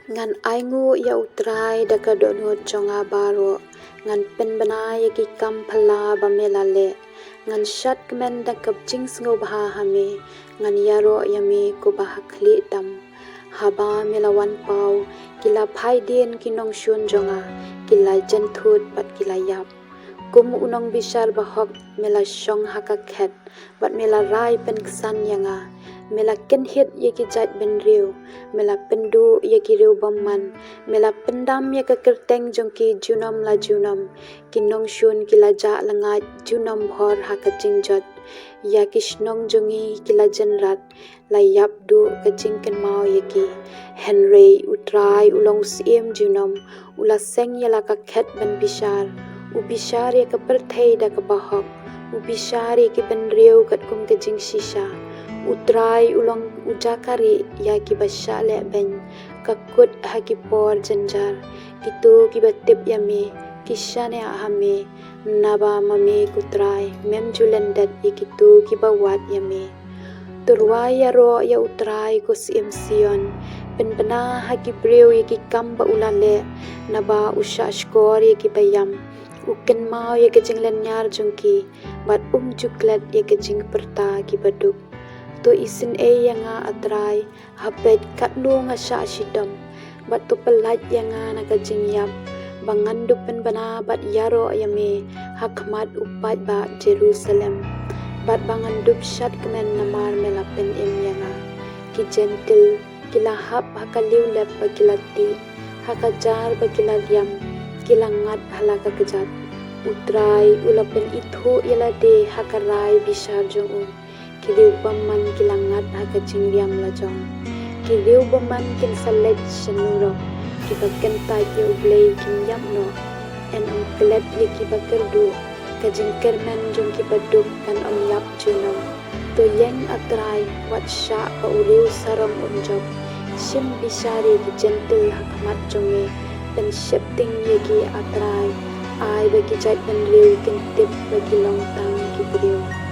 Ngan aingu ya utrai da kadonut jonga baro ngan penbana ya ki kam phala ba melale ngan shat kmen da kap jings ngo bha hame ngan yaro yami ko bah khli tam haba melawan pau kila phai din kinong shun jonga kila jenthut pat kila yap kum unong bisar bahok mela shong haka khet bat mela rai pen ksan yanga mela ken hit yaki jat ben riu mela pendu yaki riu bamman mela pendam yaka kerteng jongki junom la junom kinong shun kila ja langat junom bhor haka jingjot yaki snong jongi kila jenrat la yap du ka jingken mau yaki henry utrai ulong siem junom ula seng yala ka khet ben bisar ubisar yaka perthei da ka bahok ubisar yaki ben riu kat kum ka jing shisha utrai ulong ujakari ya ki basha le ben kakut haki por janjar kitu ki batip yami kishane ahame naba mame kutrai mem julendat ikitu ki bawat yami turwai ya ro ya utrai ko sim sion penpena haki breu yaki kamba ulale naba usha skor yaki bayam uken mau yaki jinglen nyar jungki bat juklet yaki jing perta ki baduk to isin yanga atrai hapet katlu nga sha shidam bat to pelat yanga naga jingyap bangan dupen bana bat yaro yame hakmat upat ba Jerusalem bat bangan dup shat kemen namar melapen yanga ki gentle kila hap hakaliu lep bagilati hakajar bagilariam kilangat halaka kejat utrai ulapen ithu yalade hakarai bisar jong kiriu baman kilangat haka jingyam lajong kiriu baman kin salet shenuro kiba kenta yu blay kinyam no en klet li kiba kerdu kajing kermen jong kiba duk kan yap juno to yeng atrai wat sha pa uriu saram unjob sim bisari ki gentle hakmat jonge pen shepting yegi atrai ai bagi jat ben liu kin tip bagi long tang ki brio